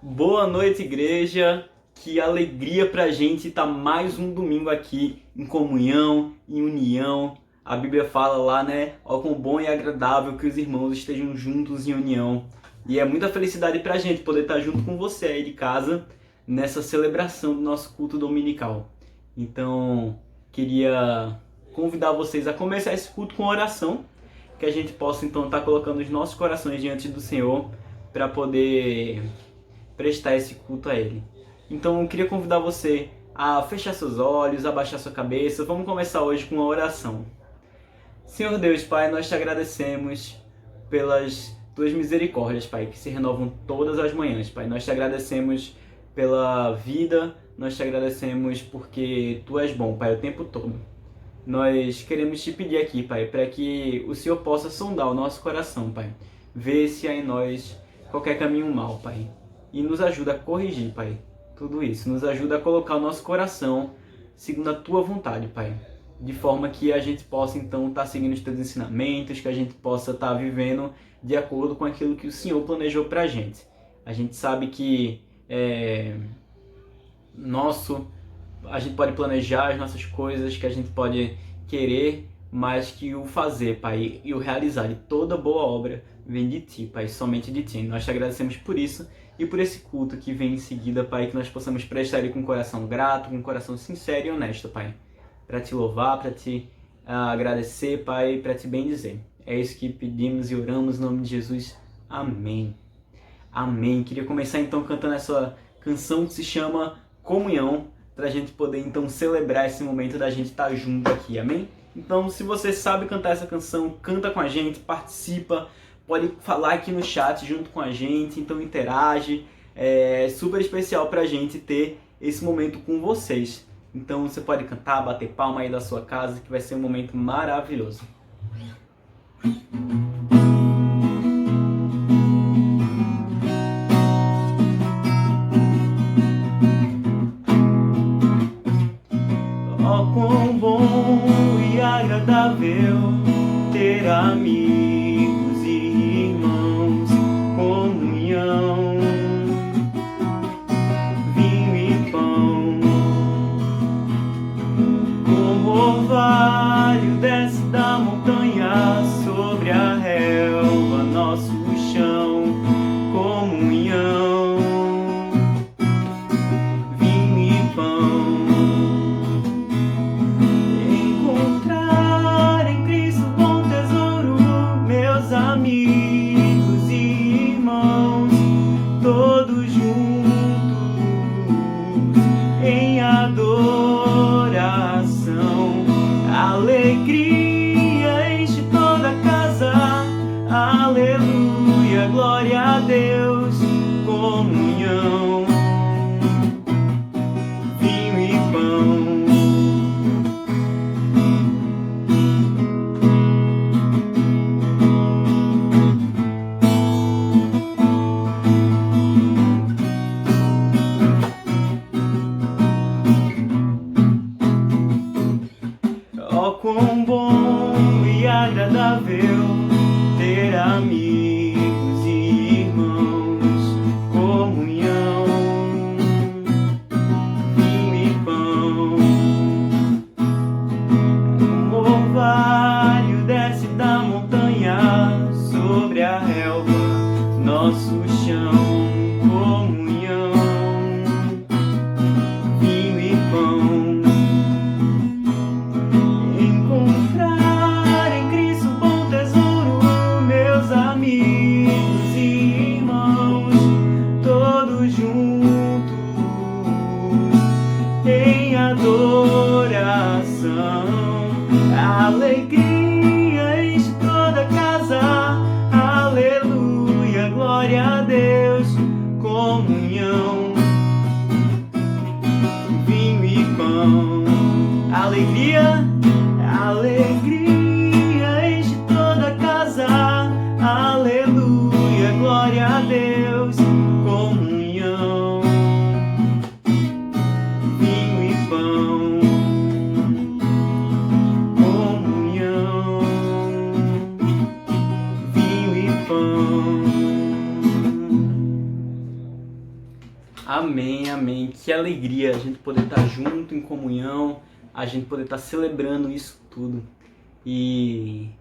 Boa noite, igreja. Que alegria pra gente estar mais um domingo aqui em comunhão, em união. A Bíblia fala lá, né? Ó, quão bom e agradável que os irmãos estejam juntos em união. E é muita felicidade pra gente poder estar junto com você aí de casa nessa celebração do nosso culto dominical. Então, queria convidar vocês a começar esse culto com oração, que a gente possa então estar colocando os nossos corações diante do Senhor para poder prestar esse culto a Ele. Então eu queria convidar você a fechar seus olhos, abaixar sua cabeça. Vamos começar hoje com uma oração. Senhor Deus, Pai, nós te agradecemos pelas tuas misericórdias, Pai, que se renovam todas as manhãs, Pai. Nós te agradecemos pela vida, nós te agradecemos porque tu és bom, Pai, o tempo todo. Nós queremos te pedir aqui, Pai, para que o Senhor possa sondar o nosso coração, Pai. Ver se há em nós qualquer caminho mau, Pai. E nos ajuda a corrigir, Pai, tudo isso. Nos ajuda a colocar o nosso coração segundo a Tua vontade, Pai. De forma que a gente possa, então, estar seguindo os Teus ensinamentos, que a gente possa estar vivendo de acordo com aquilo que o Senhor planejou para a gente. A gente sabe que a gente pode planejar as nossas coisas, que a gente pode querer, mas que o fazer, Pai, e o realizar de toda boa obra vem de Ti, Pai, somente de Ti. Nós te agradecemos por isso e por esse culto que vem em seguida, Pai, que nós possamos prestar ele com um coração grato, com um coração sincero e honesto, Pai, para Te louvar, para Te agradecer, Pai, para Te bendizer. É isso que pedimos e oramos em nome de Jesus. Amém. Amém. Queria começar então cantando essa canção que se chama Comunhão, para a gente poder então celebrar esse momento da gente estar junto aqui, amém? Então, se você sabe cantar essa canção, canta com a gente, participa, pode falar aqui no chat junto com a gente, então interage. É super especial para a gente ter esse momento com vocês. Então você pode cantar, bater palma aí da sua casa, que vai ser um momento maravilhoso. Oh, quão bom e agradável ter amigos e irmãos, comunhão, vinho e pão. Como o orvalho desce da montanha sobre a relva, nosso chão, comunhão, vinho e pão. Amigos e irmãos, todos juntos em adoração. Alegria enche toda a casa, aleluia, glória a Deus, comunhão, vinho e pão. Quão bom e agradável ter amigos e irmãos, comunhão, vinho e pão. Um orvalho desce da montanha sobre a relva, nosso chão, comunhão, vinho e pão. Amigos e irmãos, todos juntos em adoração. Alegria enche toda a casa, aleluia, glória a Deus, comunhão. Amém, amém. Que alegria a gente poder estar junto em comunhão, a gente poder estar celebrando isso tudo. E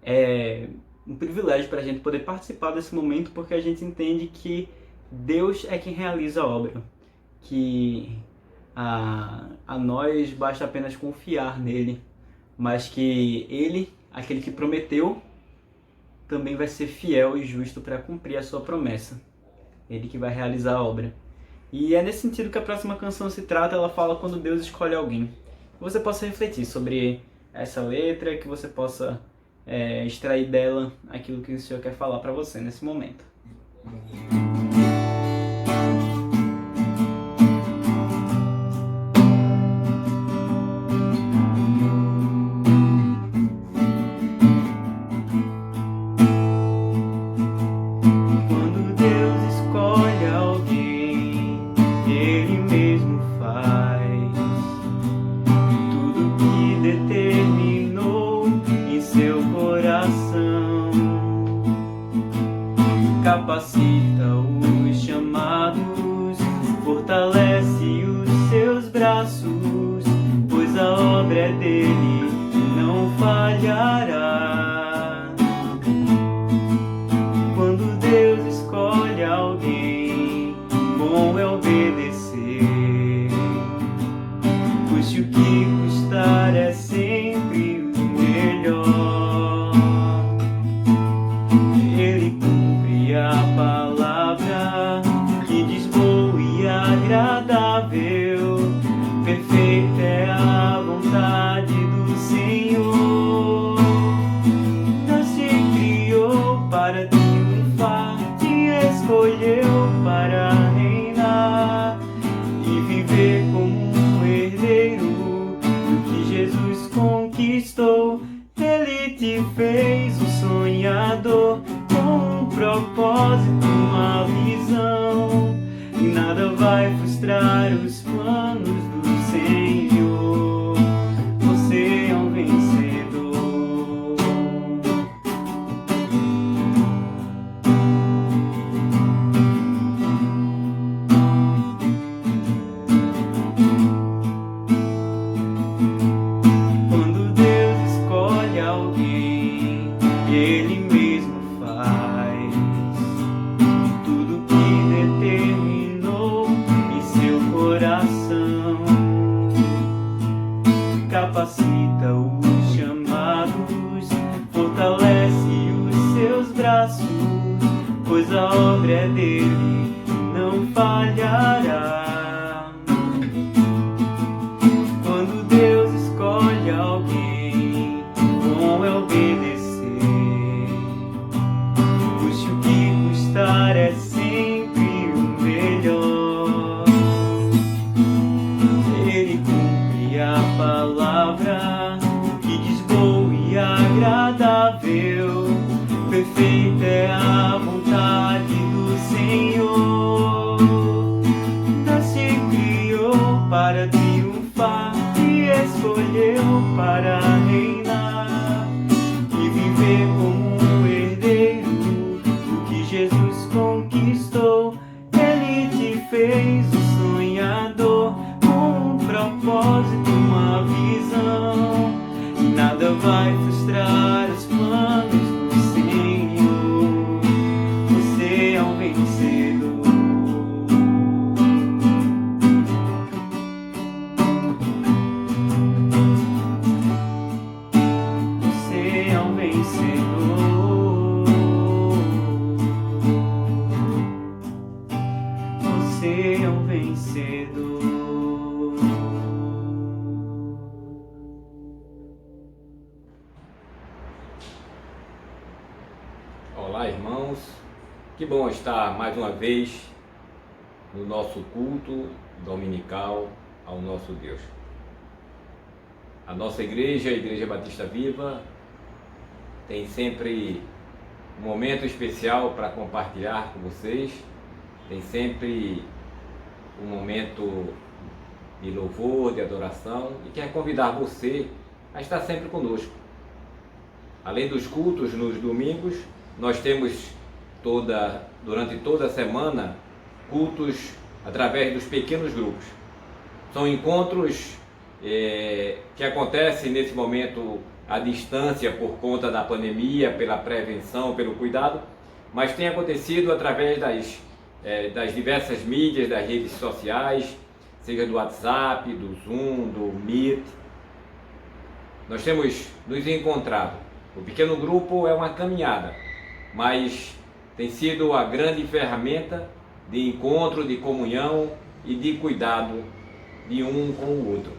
é um privilégio para a gente poder participar desse momento, porque a gente entende que Deus é quem realiza a obra, que a nós basta apenas confiar nele, mas que ele, aquele que prometeu, também vai ser fiel e justo para cumprir a sua promessa. Ele que vai realizar a obra. E é nesse sentido que a próxima canção se trata. Ela fala quando Deus escolhe alguém. Que você possa refletir sobre essa letra, que você possa extrair dela aquilo que o Senhor quer falar para você nesse momento. Capacita os chamados, fortalece os seus braços, pois a obra é dele e não falhará. Quando Deus escolhe alguém, bom é obedecer, custe o que custar, é sempre o melhor. Ele a palavra que diz boa e agradável, perfeita é a vontade do Senhor. Deus te criou para triunfar, te escolheu para reinar e viver como um herdeiro do que Jesus conquistou. Ele te fez um sonhador, um propósito, uma visão, e nada vai frustrar os planos do Senhor. Você é um vencedor. Quando Deus escolhe alguém, Ele mesmo faz tudo que determinou em seu coração. Capacita os chamados, fortalece os seus braços, pois a obra é dele, não falhará. Quando Deus escolhe alguém, bom é obedecer, custe o que custar, é sempre o melhor. Ele cumpre a palavra que diz boa e agradável, perfeita é a vontade do Senhor. Deus te criou para triunfar, te escolheu para reinar e viver como um herdeiro do que Jesus conquistou. Ele te fez um sonhador, um propósito, uma visão, e nada vai frustrar os planos do Senhor. Você é um vencedor. Você é um vencedor. Você é um vencedor. Olá, irmãos, que bom estar mais uma vez no nosso culto dominical ao nosso Deus. A nossa igreja, a Igreja Batista Viva, tem sempre um momento especial para compartilhar com vocês, tem sempre um momento de louvor, de adoração, e quer convidar você a estar sempre conosco. Além dos cultos nos domingos, nós temos durante toda a semana cultos através dos pequenos grupos. São encontros que acontecem nesse momento à distância por conta da pandemia, pela prevenção, pelo cuidado, mas tem acontecido através das diversas mídias, das redes sociais, seja do WhatsApp, do Zoom, do Meet. Nós temos nos encontrado. O pequeno grupo é uma caminhada, mas tem sido a grande ferramenta de encontro, de comunhão e de cuidado de um com o outro.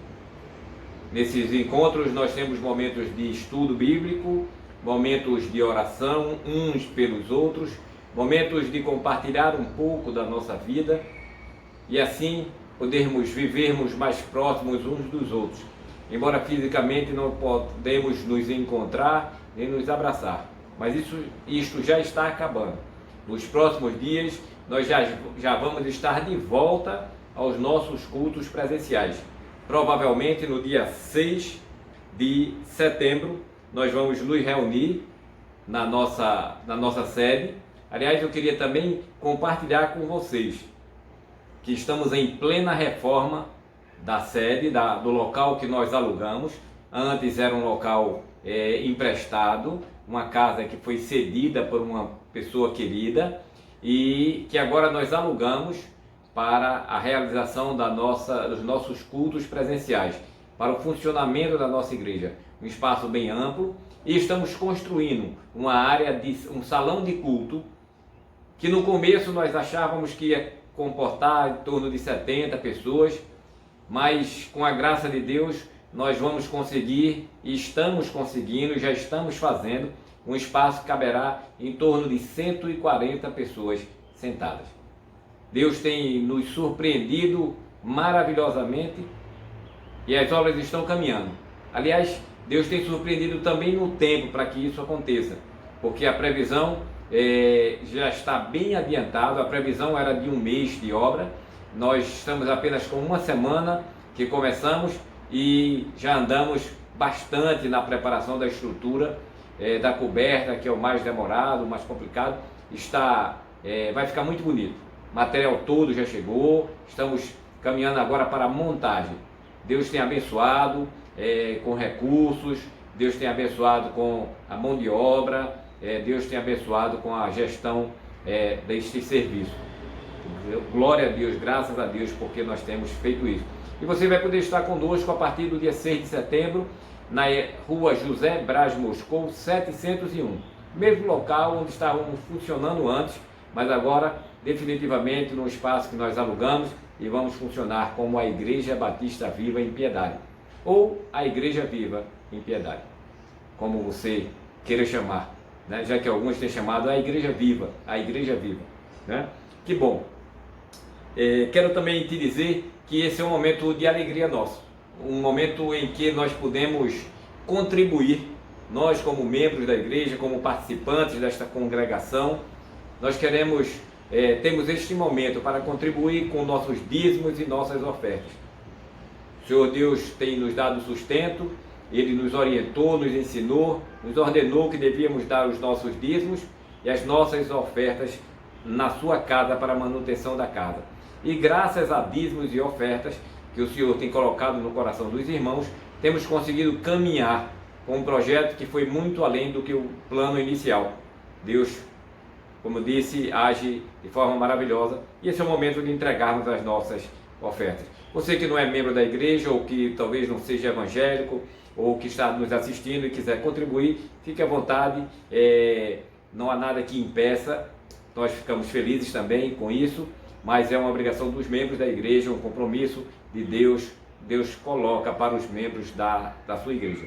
Nesses encontros nós temos momentos de estudo bíblico, momentos de oração uns pelos outros, momentos de compartilhar um pouco da nossa vida e assim podermos vivermos mais próximos uns dos outros. Embora fisicamente não podemos nos encontrar nem nos abraçar, mas isto já está acabando. Nos próximos dias nós já vamos estar de volta aos nossos cultos presenciais. Provavelmente no dia 6 de setembro nós vamos nos reunir na nossa sede. Aliás, eu queria também compartilhar com vocês que estamos em plena reforma da sede, do local que nós alugamos. Antes era um local emprestado, uma casa que foi cedida por uma pessoa querida e que agora nós alugamos para a realização dos nossos cultos presenciais, para o funcionamento da nossa igreja. Um espaço bem amplo, e estamos construindo uma área, um salão de culto, que no começo nós achávamos que ia comportar em torno de 70 pessoas, mas com a graça de Deus nós vamos conseguir, e estamos conseguindo, já estamos fazendo, um espaço que caberá em torno de 140 pessoas sentadas. Deus tem nos surpreendido maravilhosamente e as obras estão caminhando. Aliás, Deus tem surpreendido também no tempo para que isso aconteça, porque a previsão já está bem adiantada. A previsão era de um mês de obra. Nós estamos apenas com uma semana que começamos e já andamos bastante na preparação da estrutura, da coberta, que é o mais demorado, o mais complicado. Vai ficar muito bonito. O material todo já chegou, estamos caminhando agora para a montagem. Deus tem abençoado com recursos, Deus tem abençoado com a mão de obra, Deus tem abençoado com a gestão deste serviço. Glória a Deus, graças a Deus, porque nós temos feito isso. E você vai poder estar conosco a partir do dia 6 de setembro, na rua José Braz Moscou 701. Mesmo local onde estávamos funcionando antes, mas agora definitivamente no espaço que nós alugamos e vamos funcionar como a Igreja Batista Viva em Piedade, ou a Igreja Viva em Piedade, como você queira chamar, né? Já que alguns têm chamado a Igreja Viva, né? Que bom. Quero também te dizer que esse é um momento de alegria nosso, um momento em que nós podemos contribuir, nós como membros da igreja, como participantes desta congregação, nós temos este momento para contribuir com nossos dízimos e nossas ofertas. O Senhor Deus tem nos dado sustento, Ele nos orientou, nos ensinou, nos ordenou que devíamos dar os nossos dízimos e as nossas ofertas na sua casa para a manutenção da casa. E graças a dízimos e ofertas que o Senhor tem colocado no coração dos irmãos, temos conseguido caminhar com um projeto que foi muito além do que o plano inicial. Deus, como disse, age de forma maravilhosa e esse é o momento de entregarmos as nossas ofertas. Você que não é membro da igreja ou que talvez não seja evangélico ou que está nos assistindo e quiser contribuir, fique à vontade, não há nada que impeça, nós ficamos felizes também com isso, mas é uma obrigação dos membros da igreja, um compromisso de Deus. Deus coloca para os membros da sua igreja.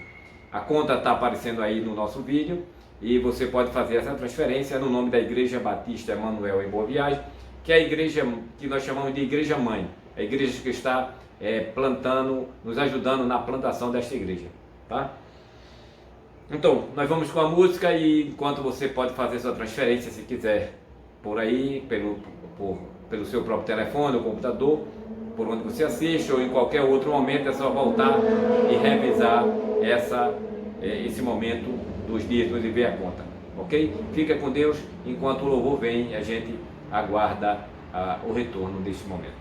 A conta está aparecendo aí no nosso vídeo e você pode fazer essa transferência no nome da Igreja Batista Emanuel em Boa Viagem, que é a igreja que nós chamamos de Igreja Mãe, a igreja que está plantando, nos ajudando na plantação desta igreja, tá? Então, nós vamos com a música e enquanto você pode fazer sua transferência, se quiser, por aí, pelo seu próprio telefone ou computador, por onde você assiste ou em qualquer outro momento, é só voltar e revisar esse momento dos dízimos e ver a conta, ok? Fica com Deus enquanto o louvor vem e a gente aguarda o retorno deste momento.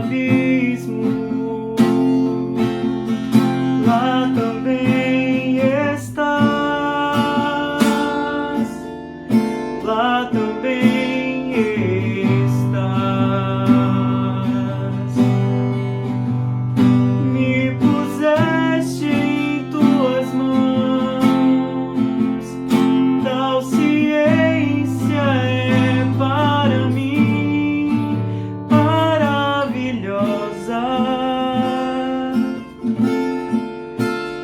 abismo, lá também estás, lá também estás. Me puseste em tuas mãos, tal ciência é para mim maravilhosa,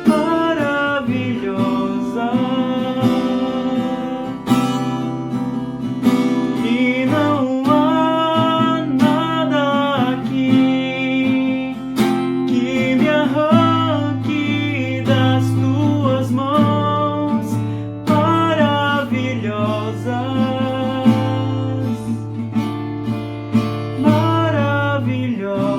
maravilhosa. E não há nada aqui que me arranque das tuas mãos maravilhosas, maravilhosas.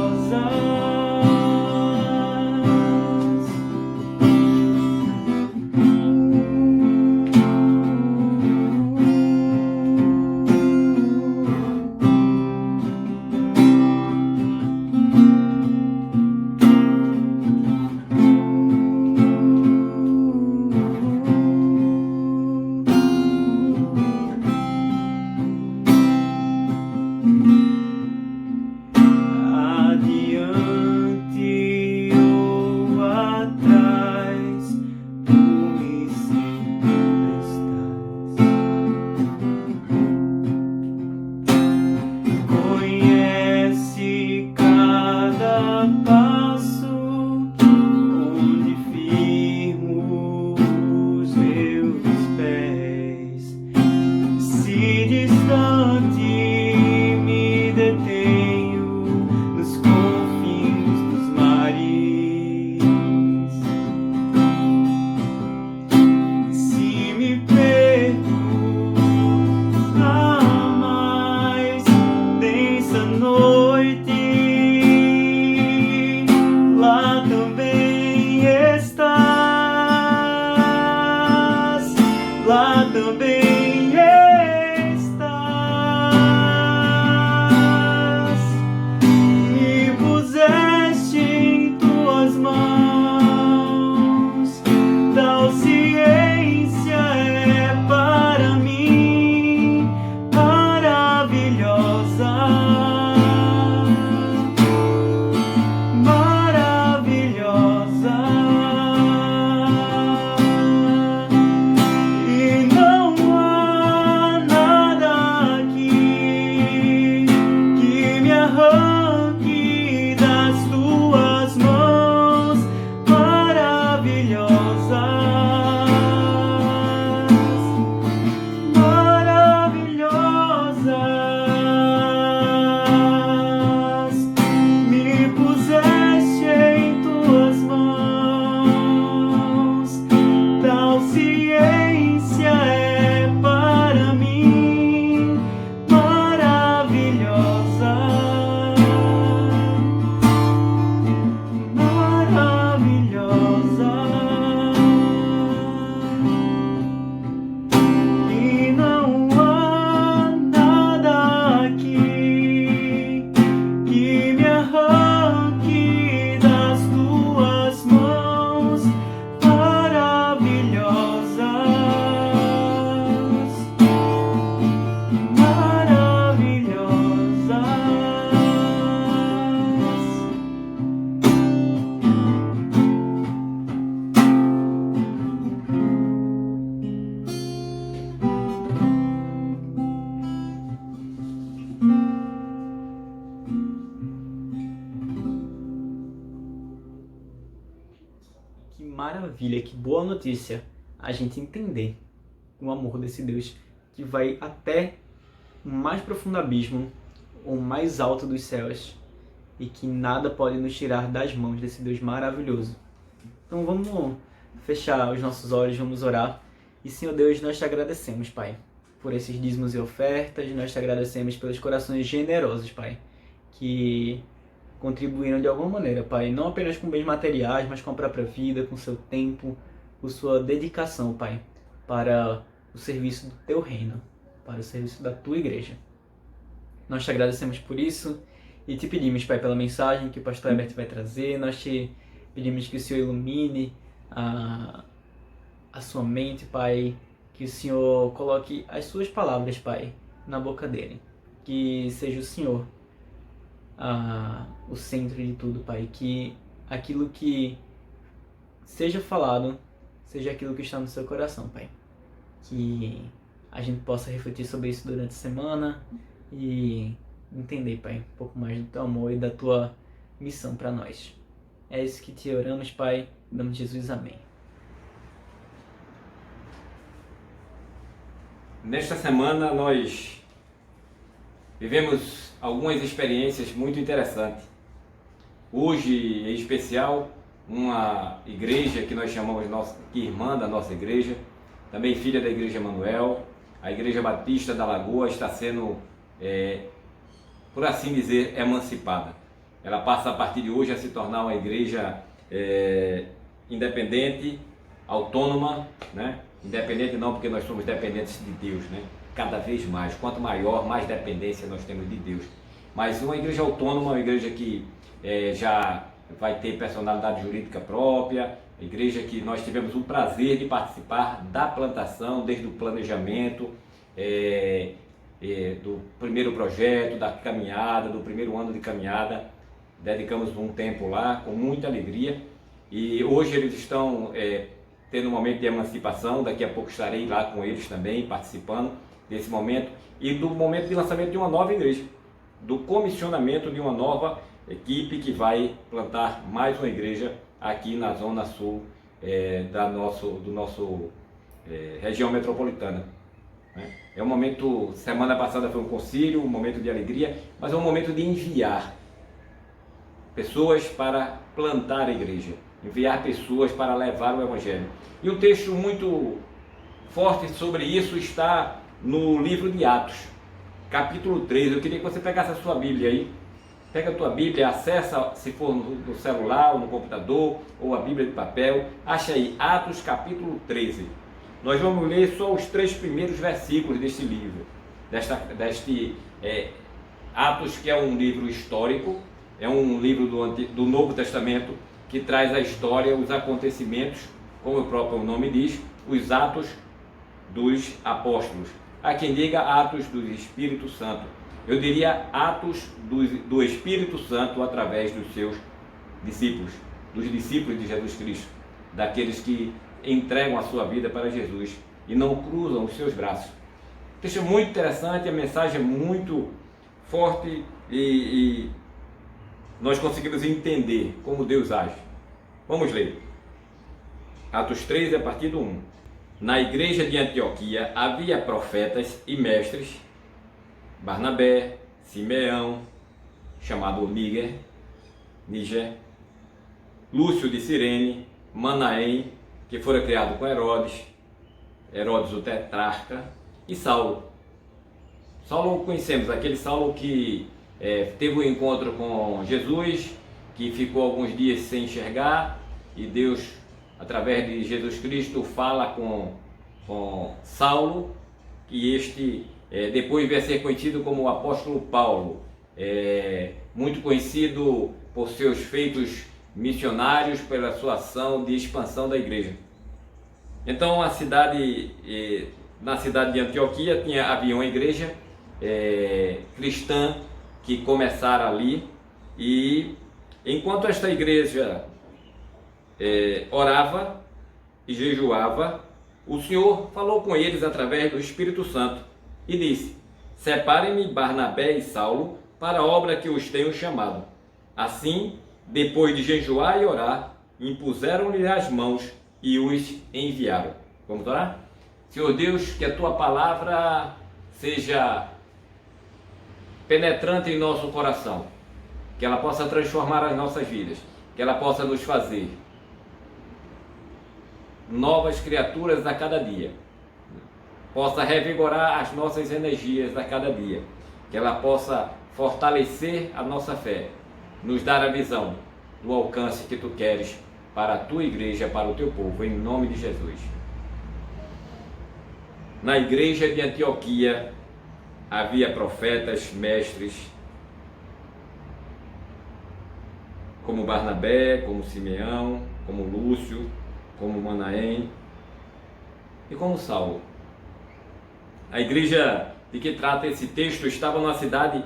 Adiante ou atrás, tu me sempre estás. Conhece cada passo, onde firmo os meus pés. Se distante me detenho nos confins dos mares, se me perco na mais densa noite, lá também estás, lá também estás. Me puseste em tuas mãos, tal ciência é para mim maravilhosa, maravilhosa. E não há nada aqui que me arranque das tuas mãos maravilhosas, maravilhosas. Me puseste em tuas mãos, tal ciência é para mim maravilhosa, maravilhosa. E não há nada aqui que me arranque das tuas mãos maravilhosas, maravilhosas. Que maravilha, que boa notícia a gente entender o amor desse Deus que vai até o mais profundo abismo, o mais alto dos céus, e que nada pode nos tirar das mãos desse Deus maravilhoso. Então vamos fechar os nossos olhos, vamos orar. E Senhor Deus, nós te agradecemos, Pai, por esses dízimos e ofertas, nós te agradecemos pelos corações generosos, Pai, que contribuíram de alguma maneira, Pai, não apenas com bens materiais, mas com a própria vida, com seu tempo, com sua dedicação, Pai, para o serviço do Teu reino, para o serviço da Tua igreja. Nós te agradecemos por isso E te pedimos, Pai, pela mensagem que o pastor Herbert vai trazer, nós te pedimos que o Senhor ilumine a sua mente, Pai, que o Senhor coloque as suas palavras, Pai, na boca dele. Que seja o Senhor o centro de tudo, Pai. Que aquilo que seja falado seja aquilo que está no seu coração, Pai. Que a gente possa refletir sobre isso durante a semana e entender, Pai, um pouco mais do teu amor e da tua missão para nós. É isso que te oramos, Pai. Em nome de Jesus, amém. Nesta semana nós vivemos algumas experiências muito interessantes. Hoje, em especial, uma igreja que nós chamamos que irmã da nossa igreja, também filha da Igreja Emanuel, a Igreja Batista da Lagoa, está sendo, por assim dizer, emancipada. Ela passa a partir de hoje a se tornar uma igreja independente, autônoma, né? Independente não, porque nós somos dependentes de Deus, né? Cada vez mais, quanto maior, mais dependência nós temos de Deus. Mas uma igreja autônoma, uma igreja que já vai ter personalidade jurídica própria, igreja que nós tivemos o prazer de participar da plantação, desde o planejamento, do primeiro projeto, da caminhada, do primeiro ano de caminhada. Dedicamos um tempo lá com muita alegria e hoje eles estão tendo um momento de emancipação. Daqui a pouco estarei lá com eles também, participando desse momento e do momento de lançamento de uma nova igreja, do comissionamento de uma nova equipe que vai plantar mais uma igreja aqui na zona sul do nosso região metropolitana. É um momento, semana passada foi um concílio, um momento de alegria, mas é um momento de enviar pessoas para plantar a igreja, enviar pessoas para levar o Evangelho. E um texto muito forte sobre isso está no livro de Atos, capítulo 3. Eu queria que você pegasse a sua Bíblia aí. Pega a tua Bíblia, acessa, se for no celular ou no computador, ou a Bíblia de papel, acha aí Atos capítulo 13. Nós vamos ler só os 3 primeiros versículos deste livro, deste Atos, que é um livro histórico, é um livro do Novo Testamento, que traz a história, os acontecimentos, como o próprio nome diz, os Atos dos Apóstolos. Há quem diga Atos do Espírito Santo. Eu diria Atos do Espírito Santo através dos seus discípulos, dos discípulos de Jesus Cristo, daqueles que entregam a sua vida para Jesus e não cruzam os seus braços. O texto é muito interessante, a mensagem é muito forte e nós conseguimos entender como Deus age. Vamos ler. Atos 3, a partir do 1. Na igreja de Antioquia havia profetas e mestres, Barnabé, Simeão, chamado Níger, Lúcio de Cirene, Manaém, que fora criado com Herodes o tetrarca, e Saulo. Saulo conhecemos, aquele Saulo que teve um encontro com Jesus, que ficou alguns dias sem enxergar, e Deus, através de Jesus Cristo, fala com Saulo, que este depois veio a ser conhecido como o apóstolo Paulo, muito conhecido por seus feitos missionários, pela sua ação de expansão da igreja. Então na cidade de Antioquia havia uma igreja cristã que começara ali, e enquanto esta igreja orava e jejuava, o Senhor falou com eles através do Espírito Santo e disse: separem-me Barnabé e Saulo para a obra que os tenho chamado. Assim, depois de jejuar e orar, impuseram-lhe as mãos e os enviaram. Vamos orar? Senhor Deus, que a tua palavra seja penetrante em nosso coração, que ela possa transformar as nossas vidas, que ela possa nos fazer novas criaturas a cada dia, possa revigorar as nossas energias a cada dia, que ela possa fortalecer a nossa fé, nos dar a visão do alcance que tu queres para a tua igreja, para o teu povo, em nome de Jesus. Na igreja de Antioquia havia profetas, mestres, como Barnabé, como Simeão, como Lúcio, como Manaém e como Saulo. A igreja de que trata esse texto estava numa cidade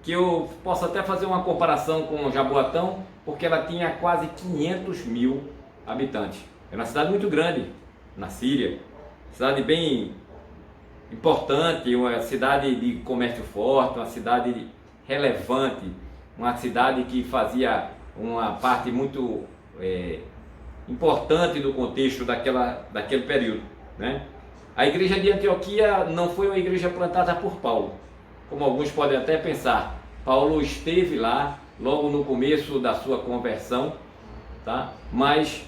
que eu posso até fazer uma comparação com Jaboatão, porque ela tinha quase 500 mil habitantes. Era uma cidade muito grande na Síria, cidade bem importante, uma cidade de comércio forte, uma cidade relevante, uma cidade que fazia uma parte muito importante do contexto daquele período, né? A igreja de Antioquia não foi uma igreja plantada por Paulo, como alguns podem até pensar. Paulo esteve lá logo no começo da sua conversão, tá? Mas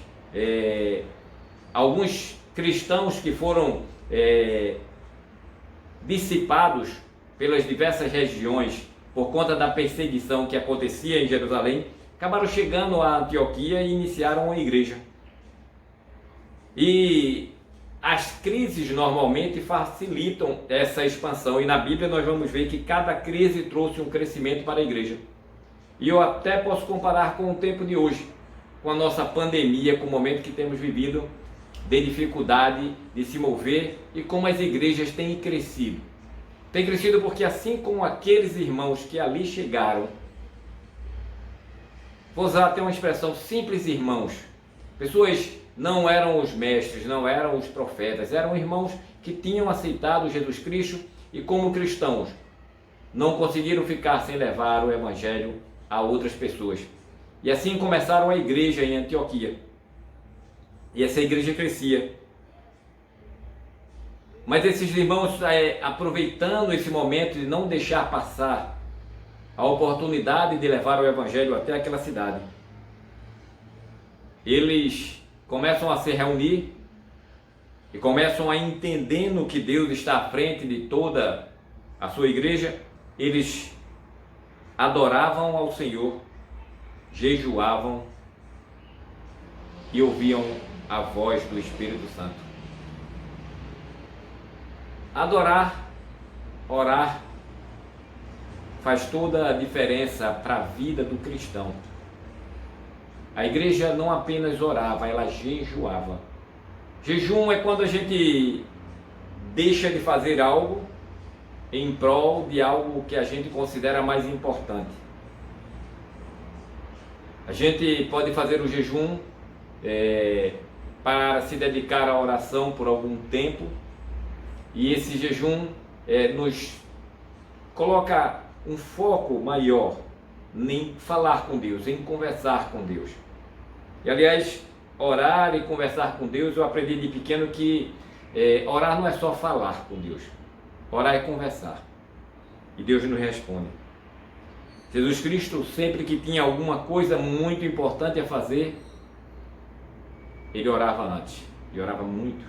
alguns cristãos que foram dissipados pelas diversas regiões por conta da perseguição que acontecia em Jerusalém, acabaram chegando a Antioquia e iniciaram uma igreja. E as crises normalmente facilitam essa expansão, e na Bíblia nós vamos ver que cada crise trouxe um crescimento para a igreja. E eu até posso comparar com o tempo de hoje, com a nossa pandemia, com o momento que temos vivido de dificuldade de se mover e como as igrejas têm crescido. Tem crescido porque, assim como aqueles irmãos que ali chegaram, vou usar até uma expressão, simples irmãos, pessoas não eram os mestres, não eram os profetas, eram irmãos que tinham aceitado Jesus Cristo e, como cristãos, não conseguiram ficar sem levar o evangelho a outras pessoas. E assim começaram a igreja em Antioquia. E essa igreja crescia. Mas esses irmãos, aproveitando esse momento de não deixar passar a oportunidade de levar o evangelho até aquela cidade, eles começam a se reunir e começam a entendendo que Deus está à frente de toda a sua igreja. Eles adoravam ao Senhor, jejuavam e ouviam a voz do Espírito Santo. Adorar, orar, faz toda a diferença para a vida do cristão. A igreja não apenas orava, ela jejuava. Jejum é quando a gente deixa de fazer algo em prol de algo que a gente considera mais importante. A gente pode fazer o jejum para se dedicar à oração por algum tempo, e esse jejum nos coloca um foco maior em falar com Deus, em conversar com Deus. E aliás, orar e conversar com Deus, eu aprendi de pequeno que orar não é só falar com Deus, orar é conversar, e Deus nos responde. Jesus Cristo, sempre que tinha alguma coisa muito importante a fazer, ele orava antes, ele orava muito,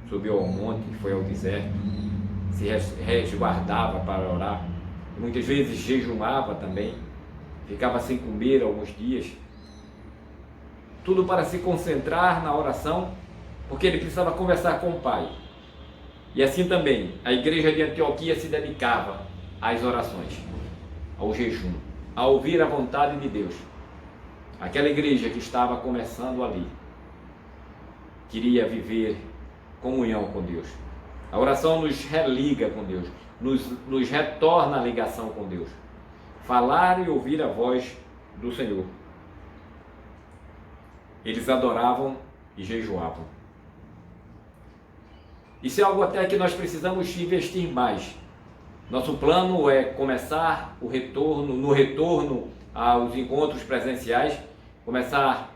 subiu ao monte, foi ao deserto, se resguardava para orar, e muitas vezes jejuava também, ficava sem comer alguns dias, tudo para se concentrar na oração, porque ele precisava conversar com o Pai. E assim também a igreja de Antioquia se dedicava às orações, ao jejum, a ouvir a vontade de Deus. Aquela igreja que estava começando ali queria viver comunhão com Deus. A oração nos religa com Deus, nos retorna a ligação com Deus. Falar e ouvir a voz do Senhor. Eles adoravam e jejuavam. Isso é algo até que nós precisamos investir mais. Nosso plano é começar no retorno aos encontros presenciais, começar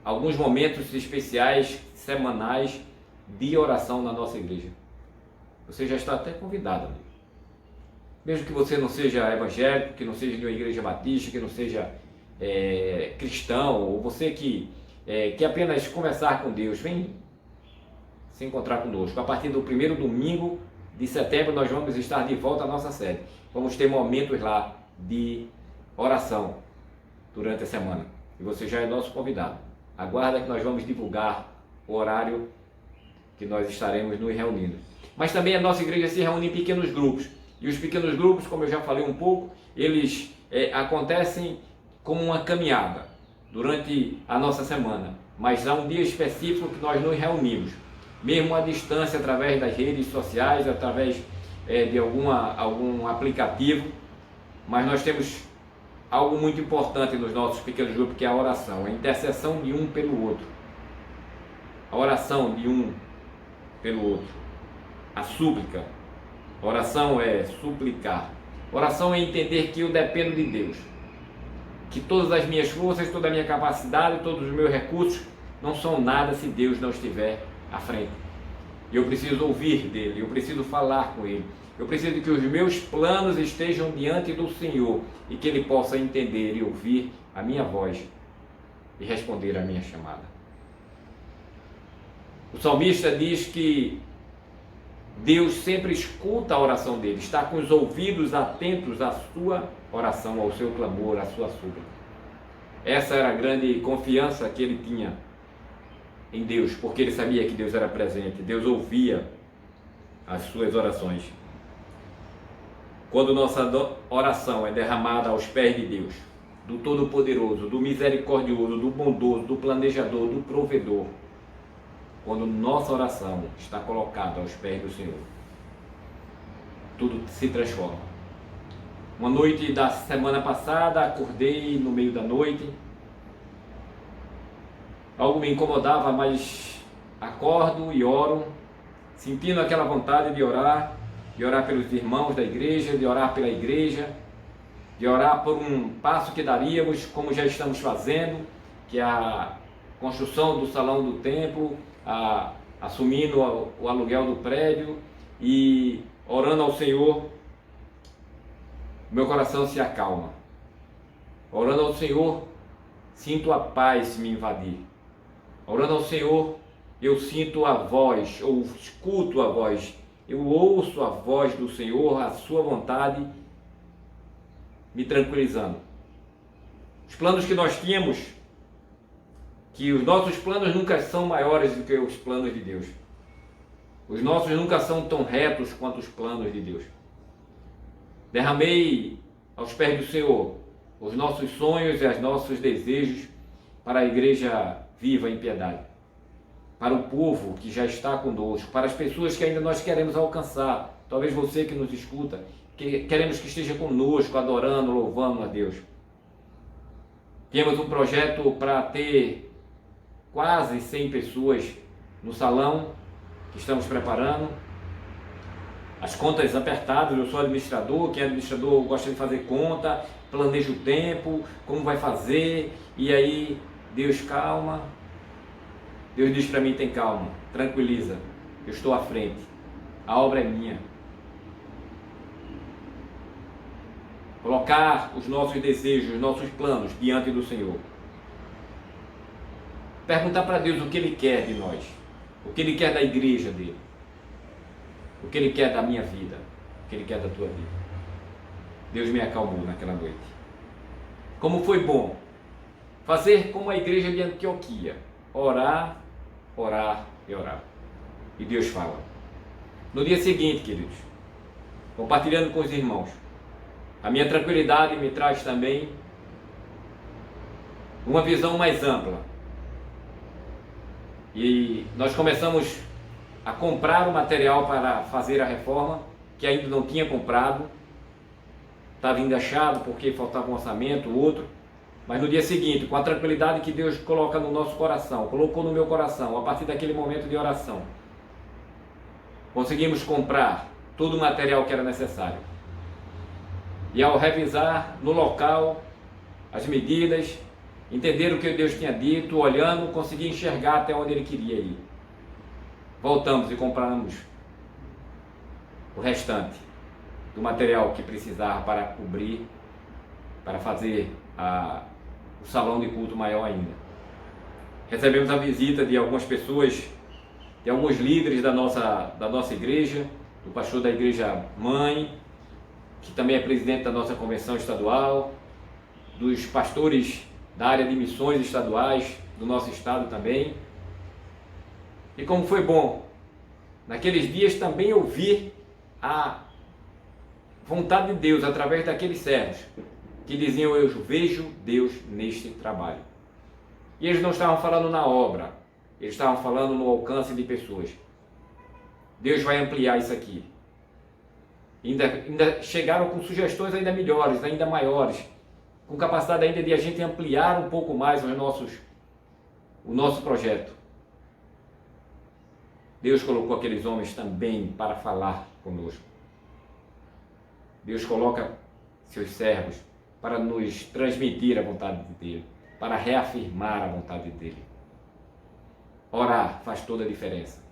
alguns momentos especiais, semanais, de oração na nossa igreja. Você já está até convidado. Mesmo que você não seja evangélico, que não seja de uma igreja batista, que não seja cristão, ou você que quer apenas conversar com Deus, vem se encontrar conosco. A partir do primeiro domingo de setembro nós vamos estar de volta à nossa sede. Vamos ter momentos lá de oração durante a semana. E você já é nosso convidado. Aguarda que nós vamos divulgar o horário que nós estaremos nos reunindo. Mas também a nossa igreja se reúne em pequenos grupos. E os pequenos grupos, como eu já falei um pouco, eles acontecem como uma caminhada durante a nossa semana, mas há um dia específico que nós nos reunimos, mesmo à distância, através das redes sociais, através de algum aplicativo, mas nós temos algo muito importante nos nossos pequenos grupos, que é a oração, a intercessão de um pelo outro, a oração de um pelo outro, a súplica. Oração é suplicar, oração é entender que eu dependo de Deus, que todas as minhas forças, toda a minha capacidade, todos os meus recursos não são nada se Deus não estiver à frente. Eu preciso ouvir dele, eu preciso falar com ele, eu preciso que os meus planos estejam diante do Senhor e que ele possa entender e ouvir a minha voz e responder a minha chamada. O salmista diz que Deus sempre escuta a oração dele, está com os ouvidos atentos à sua oração, ao seu clamor, à sua súplica. Essa era a grande confiança que ele tinha em Deus, porque ele sabia que Deus era presente, Deus ouvia as suas orações. Quando nossa oração é derramada aos pés de Deus, do Todo-Poderoso, do Misericordioso, do Bondoso, do Planejador, do Provedor, quando nossa oração está colocada aos pés do Senhor, tudo se transforma. Uma noite da semana passada, acordei no meio da noite, algo me incomodava, mas acordo e oro, sentindo aquela vontade de orar pelos irmãos da igreja, de orar pela igreja, de orar por um passo que daríamos, como já estamos fazendo, que é a construção do salão do templo, assumindo o aluguel do prédio e orando ao Senhor, meu coração se acalma. Orando ao Senhor, sinto a paz me invadir. Orando ao Senhor, eu sinto a voz, ou escuto a voz, eu ouço a voz do Senhor, a sua vontade, me tranquilizando. Os planos que nós tínhamos, que os nossos planos nunca são maiores do que os planos de Deus. Os nossos nunca são tão retos quanto os planos de Deus. Derramei aos pés do Senhor os nossos sonhos e os nossos desejos para a igreja viva em piedade, para o povo que já está conosco, para as pessoas que ainda nós queremos alcançar, talvez você que nos escuta, que queremos que esteja conosco, adorando, louvando a Deus. Temos um projeto para ter quase 100 pessoas no salão que estamos preparando. As contas apertadas, eu sou administrador, quem é administrador gosta de fazer conta, planeja o tempo, como vai fazer, e aí Deus calma, Deus diz para mim, tem calma, tranquiliza, eu estou à frente, a obra é minha. Colocar os nossos desejos, os nossos planos diante do Senhor. Perguntar para Deus o que Ele quer de nós, o que Ele quer da igreja dele, o que Ele quer da minha vida, o que Ele quer da tua vida. Deus me acalmou naquela noite. Como foi bom fazer como a igreja de Antioquia, orar, orar e orar. E Deus fala. No dia seguinte, queridos, compartilhando com os irmãos, a minha tranquilidade me traz também uma visão mais ampla. E nós começamos a comprar o material para fazer a reforma, que ainda não tinha comprado, estava engaixado porque faltava um orçamento, outro, mas no dia seguinte, com a tranquilidade que Deus coloca no nosso coração, colocou no meu coração, a partir daquele momento de oração, conseguimos comprar todo o material que era necessário. E ao revisar no local as medidas, entender o que Deus tinha dito, olhando, consegui enxergar até onde Ele queria ir. Voltamos e compramos o restante do material que precisava para cobrir, para fazer o salão de culto maior ainda. Recebemos a visita de algumas pessoas, de alguns líderes da nossa igreja, do pastor da igreja mãe, que também é presidente da nossa convenção estadual, dos pastores da área de missões estaduais do nosso estado também. E como foi bom, naqueles dias também ouvir a vontade de Deus através daqueles servos, que diziam: eu vejo Deus neste trabalho. E eles não estavam falando na obra, eles estavam falando no alcance de pessoas. Deus vai ampliar isso aqui. Ainda chegaram com sugestões ainda melhores, ainda maiores, com capacidade ainda de a gente ampliar um pouco mais o nosso projeto. Deus colocou aqueles homens também para falar conosco. Deus coloca seus servos para nos transmitir a vontade dele, para reafirmar a vontade dele. Orar faz toda a diferença.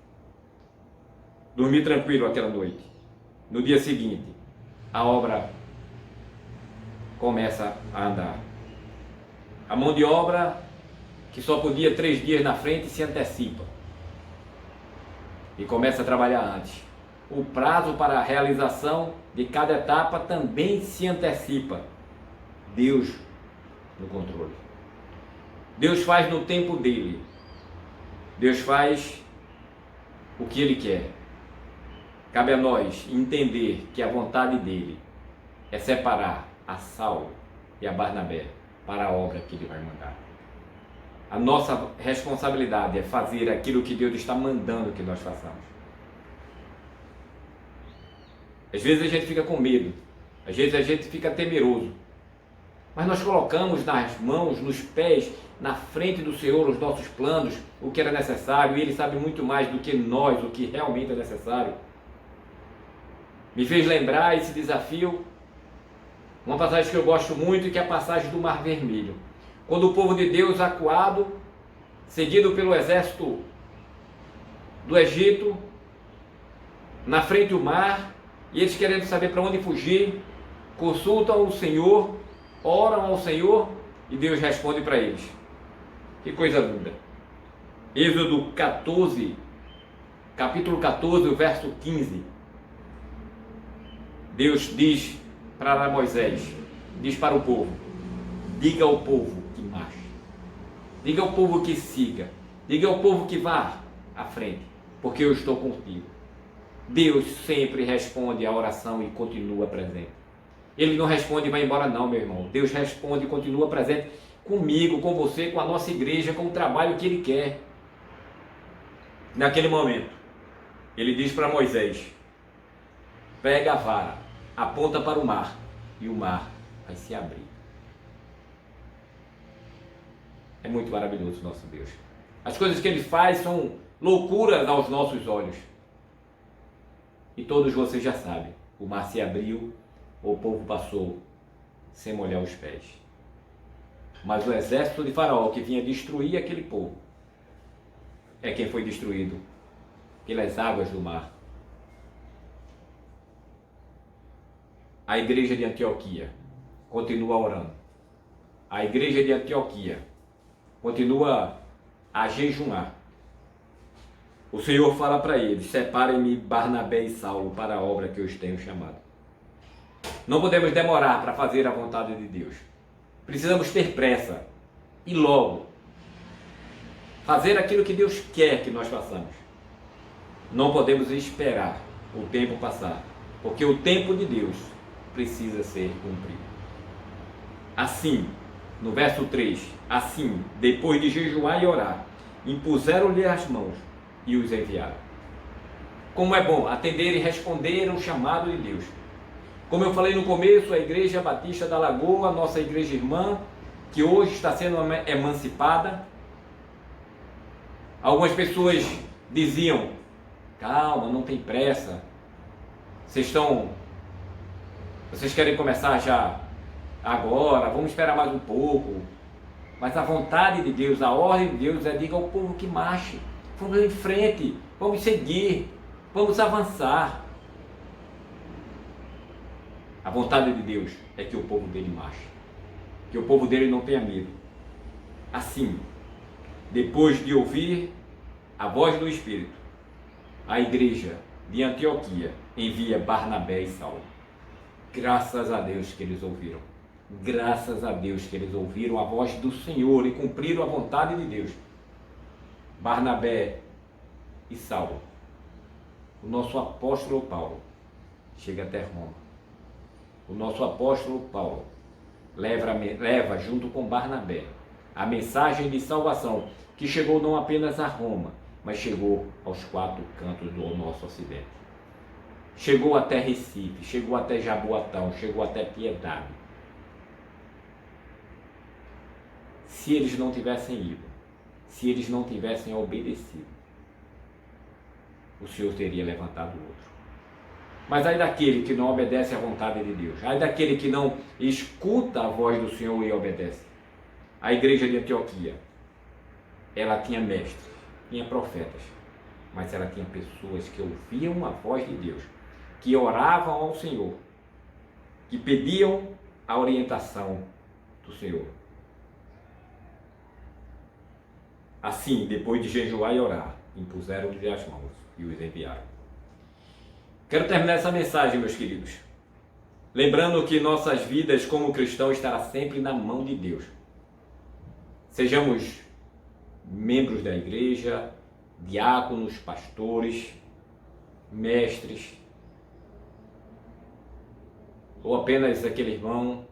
Dormir tranquilo aquela noite. No dia seguinte, a obra começa a andar. A mão de obra, que só podia 3 dias na frente, se antecipa e começa a trabalhar antes. O prazo para a realização de cada etapa também se antecipa. Deus no controle. Deus faz no tempo dele. Deus faz o que ele quer. Cabe a nós entender que a vontade dele é separar a Saulo e a Barnabé para a obra que ele vai mandar. A nossa responsabilidade é fazer aquilo que Deus está mandando que nós façamos. Às vezes a gente fica com medo, às vezes a gente fica temeroso, mas nós colocamos nas mãos, nos pés, na frente do Senhor os nossos planos, o que era necessário, e Ele sabe muito mais do que nós, o que realmente é necessário. Me fez lembrar esse desafio, uma passagem que eu gosto muito, que é a passagem do Mar Vermelho. Quando o povo de Deus, acuado, seguido pelo exército do Egito, na frente do mar, e eles querendo saber para onde fugir, consultam o Senhor, oram ao Senhor, e Deus responde para eles. Que coisa linda! Êxodo 14, capítulo 14, o verso 15. Deus diz para Moisés, diz para o povo: diga ao povo que marche, diga ao povo que siga, diga ao povo que vá à frente, porque eu estou contigo. Deus sempre responde a oração e continua presente. Ele não responde e vai embora não, meu irmão. Deus responde e continua presente comigo, com você, com a nossa igreja, com o trabalho que Ele quer. Naquele momento, Ele diz para Moisés: pega a vara, aponta para o mar, e o mar vai se abrir. É muito maravilhoso o nosso Deus. As coisas que Ele faz são loucuras aos nossos olhos. E todos vocês já sabem, o mar se abriu, o povo passou sem molhar os pés. Mas o exército de Faraó, que vinha destruir aquele povo, é quem foi destruído pelas águas do mar. A igreja de Antioquia continua orando. A igreja de Antioquia continua a jejuar. O Senhor fala para eles: separem-me Barnabé e Saulo para a obra que eu os tenho chamado. Não podemos demorar para fazer a vontade de Deus. Precisamos ter pressa e logo fazer aquilo que Deus quer que nós façamos. Não podemos esperar o tempo passar, porque o tempo de Deus precisa ser cumprido. Assim, no verso 3, assim, depois de jejuar e orar, impuseram-lhe as mãos e os enviaram. Como é bom atender e responder ao chamado de Deus. Como eu falei no começo, a Igreja Batista da Lagoa, nossa igreja irmã, que hoje está sendo emancipada. Algumas pessoas diziam: calma, não tem pressa, vocês querem começar já agora, vamos esperar mais um pouco. Mas a vontade de Deus, a ordem de Deus é: diga ao povo que marche, vamos em frente, vamos seguir, vamos avançar. A vontade de Deus é que o povo dele marche, que o povo dele não tenha medo. Assim, depois de ouvir a voz do Espírito, a igreja de Antioquia envia Barnabé e Saulo. Graças a Deus que eles ouviram. Graças a Deus que eles ouviram a voz do Senhor e cumpriram a vontade de Deus. Barnabé e Saulo. O nosso apóstolo Paulo chega até Roma. O nosso apóstolo Paulo leva junto com Barnabé a mensagem de salvação que chegou não apenas a Roma, mas chegou aos 4 cantos do nosso ocidente. Chegou até Recife, chegou até Jaboatão, chegou até Piedade. Se eles não tivessem ido, se eles não tivessem obedecido, o Senhor teria levantado outro. Mas ai daquele que não obedece à vontade de Deus, ai daquele que não escuta a voz do Senhor e obedece. A igreja de Antioquia, ela tinha mestres, tinha profetas, mas ela tinha pessoas que ouviam a voz de Deus, que oravam ao Senhor, que pediam a orientação do Senhor. Assim, depois de jejuar e orar, impuseram-lhes as mãos e os enviaram. Quero terminar essa mensagem, meus queridos, lembrando que nossas vidas como cristãos estará sempre na mão de Deus. Sejamos membros da igreja, diáconos, pastores, mestres, ou apenas aquele irmão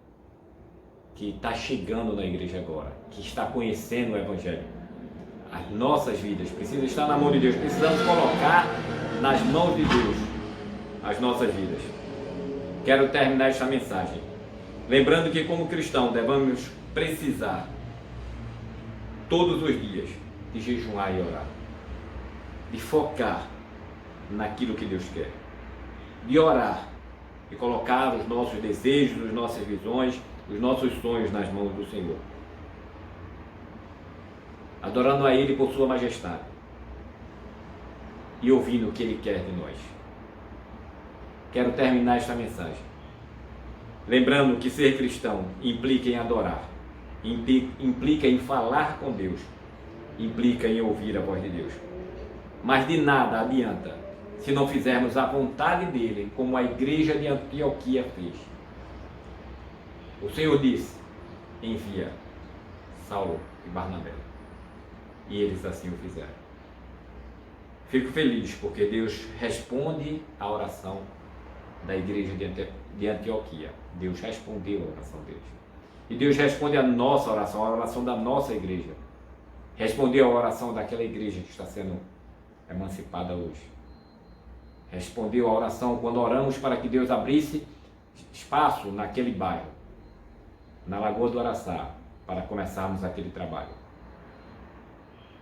que está chegando na igreja agora, que está conhecendo o Evangelho. As nossas vidas precisam estar na mão de Deus, precisamos colocar nas mãos de Deus as nossas vidas. Quero terminar esta mensagem lembrando que como cristão devemos precisar todos os dias de jejuar e orar, de focar naquilo que Deus quer, de orar e colocar os nossos desejos, as nossas visões, os nossos sonhos nas mãos do Senhor, adorando a Ele por sua majestade e ouvindo o que Ele quer de nós. Quero terminar esta mensagem lembrando que ser cristão implica em adorar, implica em falar com Deus, implica em ouvir a voz de Deus. Mas de nada adianta se não fizermos a vontade dele, como a igreja de Antioquia fez. O Senhor disse: envia Saulo e Barnabé. E eles assim o fizeram. Fico feliz porque Deus responde à oração da igreja de Antioquia. Deus respondeu a oração deles. E Deus responde a nossa oração, a oração da nossa igreja. Respondeu a oração daquela igreja que está sendo emancipada hoje. Respondeu a oração quando oramos para que Deus abrisse espaço naquele bairro, na Lagoa do Araçá, para começarmos aquele trabalho.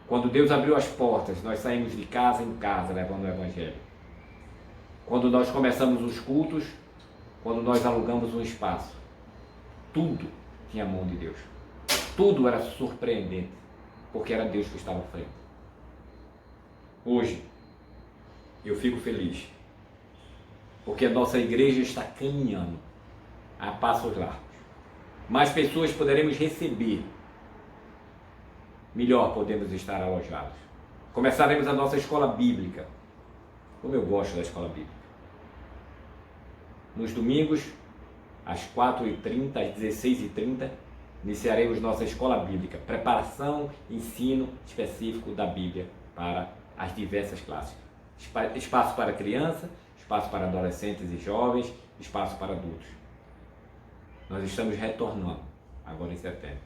Quando Deus abriu as portas, nós saímos de casa em casa levando o Evangelho. Quando nós começamos os cultos, quando nós alugamos um espaço, tudo tinha a mão de Deus. Tudo era surpreendente, porque era Deus que estava à frente. Hoje, eu fico feliz, porque a nossa igreja está caminhando a passos largos. Mais pessoas poderemos receber, melhor podemos estar alojados. Começaremos a nossa escola bíblica, como eu gosto da escola bíblica. Nos domingos, às 4h30, às 16h30, iniciaremos nossa escola bíblica, preparação, ensino específico da Bíblia para as diversas classes. Espaço para criança, espaço para adolescentes e jovens, espaço para adultos. Nós estamos retornando, agora em setembro,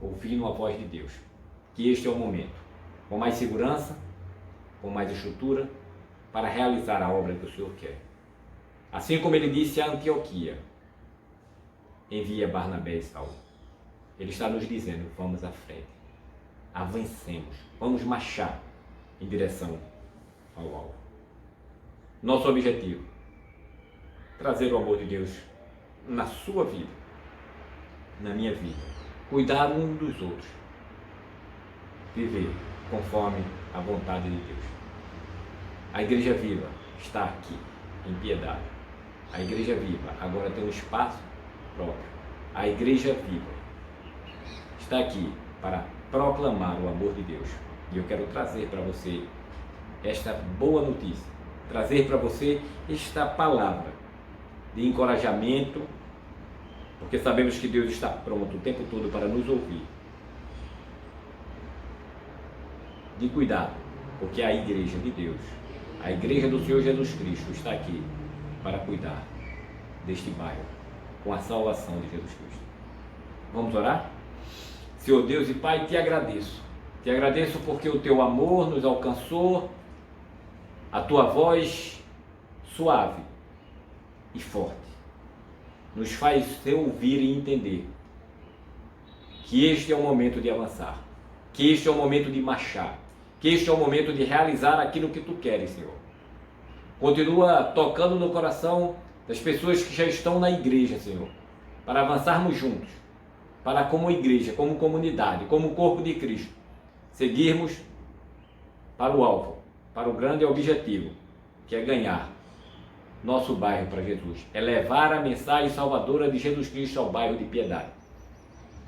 ouvindo a voz de Deus, que este é o momento, com mais segurança, com mais estrutura, para realizar a obra que o Senhor quer. Assim como ele disse a Antioquia: envia Barnabé e Saulo. Ele está nos dizendo: vamos à frente, avancemos, vamos marchar em direção ao alvo. Nosso objetivo: trazer o amor de Deus na sua vida, na minha vida, cuidar um dos outros, viver conforme a vontade de Deus. A Igreja Viva está aqui, em Piedade. A Igreja Viva agora tem um espaço próprio. A Igreja Viva está aqui para proclamar o amor de Deus. E eu quero trazer para você esta boa notícia, trazer para você esta palavra de encorajamento, porque sabemos que Deus está pronto o tempo todo para nos ouvir. De cuidado, porque a Igreja de Deus, a Igreja do Senhor Jesus Cristo está aqui para cuidar deste bairro com a salvação de Jesus Cristo. Vamos orar? Senhor Deus e Pai, te agradeço. Te agradeço porque o teu amor nos alcançou, a tua voz suave e forte nos faz te ouvir e entender que este é o momento de avançar, que este é o momento de marchar, que este é o momento de realizar aquilo que tu queres, Senhor. Continua tocando no coração das pessoas que já estão na igreja, Senhor, para avançarmos juntos, para como igreja, como comunidade, como corpo de Cristo, seguirmos para o alvo, para o grande objetivo, que é ganhar nosso bairro para Jesus, é levar a mensagem salvadora de Jesus Cristo ao bairro de Piedade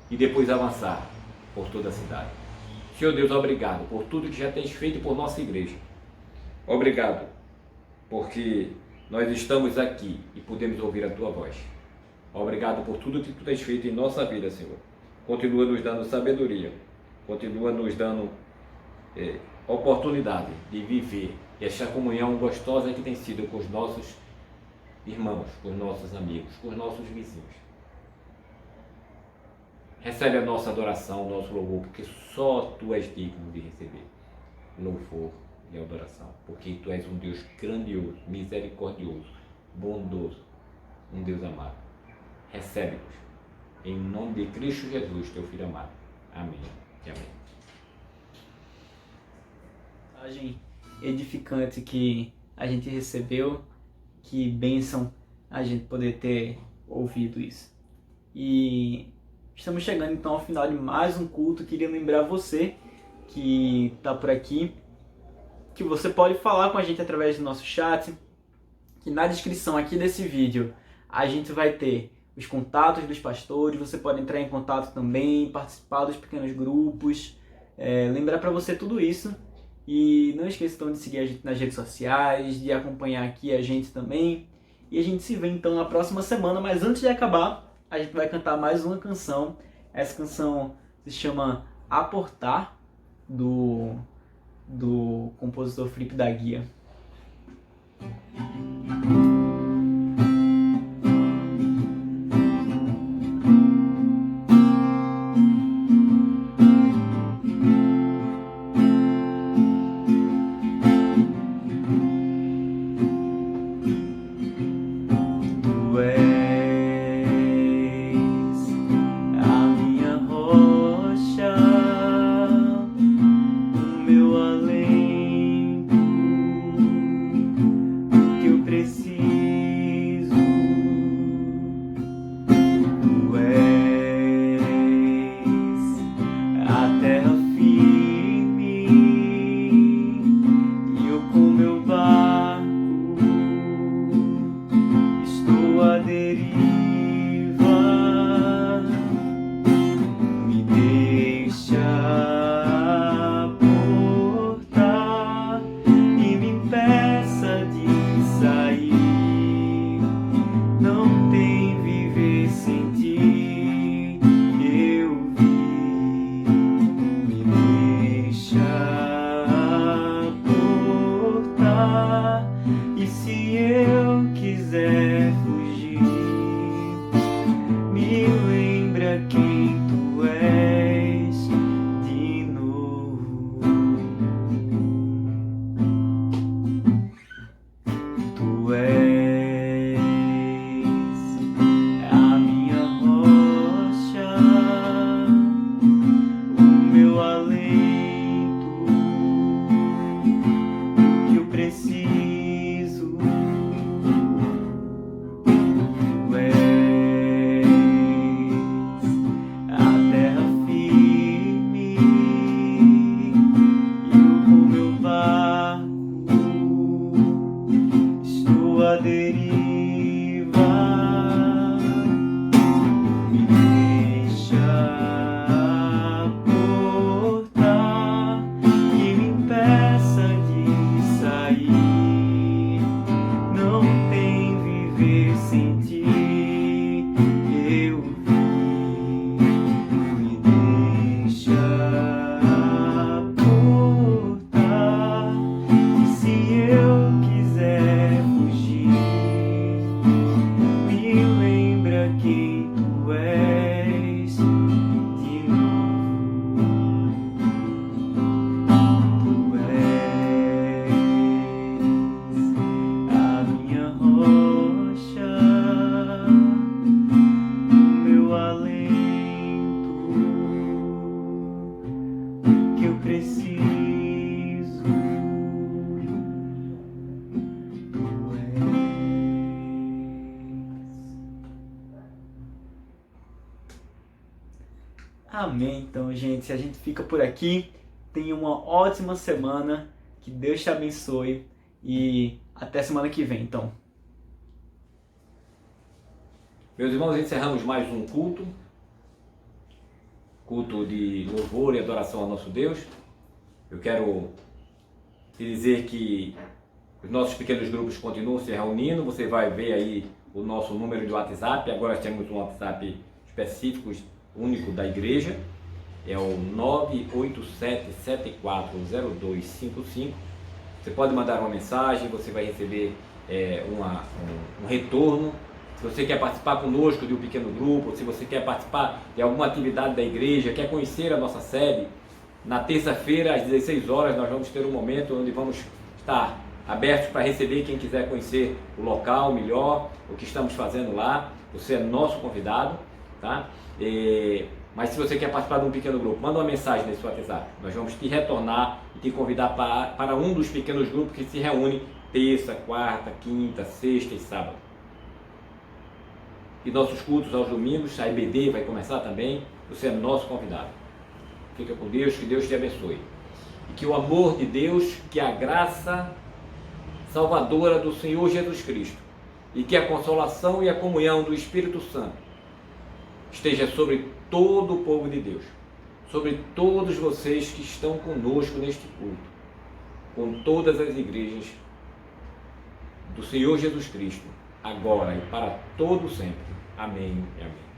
e depois avançar por toda a cidade. Senhor Deus, obrigado por tudo que já tens feito por nossa igreja. Obrigado porque nós estamos aqui e podemos ouvir a tua voz. Obrigado por tudo que tu tens feito em nossa vida, Senhor. Continua nos dando sabedoria, continua nos dando oportunidade de viver esta comunhão gostosa que tem sido com os nossos irmãos, com os nossos amigos, com os nossos vizinhos. Recebe a nossa adoração, o nosso louvor, porque só tu és digno de receber louvor e adoração, porque tu és um Deus grandioso, misericordioso, bondoso, um Deus amado. Recebe-nos, em nome de Cristo Jesus, teu Filho amado. Amém e amém. Mensagem edificante que a gente recebeu, que bênção a gente poder ter ouvido isso. E estamos chegando então ao final de mais um culto. Queria lembrar você que está por aqui, que você pode falar com a gente através do nosso chat, que na descrição aqui desse vídeo a gente vai ter os contatos dos pastores, você pode entrar em contato também, participar dos pequenos grupos, lembrar para você tudo isso. E não esqueça então de seguir a gente nas redes sociais, de acompanhar aqui a gente também. E a gente se vê então na próxima semana, mas antes de acabar, a gente vai cantar mais uma canção. Essa canção se chama Aportar, do compositor Felipe da Guia. Preciso Amém. Então, gente, a gente fica por aqui. Tenha uma ótima semana. Que Deus te abençoe. E até semana que vem, então. Meus irmãos, encerramos mais um culto de louvor e adoração ao nosso Deus. Eu quero te dizer que os nossos pequenos grupos continuam se reunindo. Você vai ver aí o nosso número de WhatsApp. Agora temos um WhatsApp específico, único da igreja. É o 987740255. Você pode mandar uma mensagem, você vai receber um retorno. Se você quer participar conosco de um pequeno grupo, se você quer participar de alguma atividade da igreja, quer conhecer a nossa sede, na terça-feira às 16 horas nós vamos ter um momento onde vamos estar abertos para receber quem quiser conhecer o local melhor, o que estamos fazendo lá. Você é nosso convidado, tá? Mas se você quer participar de um pequeno grupo, manda uma mensagem nesse WhatsApp. Nós vamos te retornar e te convidar para um dos pequenos grupos que se reúne terça, quarta, quinta, sexta e sábado. E nossos cultos aos domingos, a EBD vai começar também. Você é nosso convidado. Fica com Deus, que Deus te abençoe. E que o amor de Deus, que a graça salvadora do Senhor Jesus Cristo e que a consolação e a comunhão do Espírito Santo esteja sobre todo o povo de Deus, sobre todos vocês que estão conosco neste culto, com todas as igrejas do Senhor Jesus Cristo, agora e para todo sempre. Amém e amém.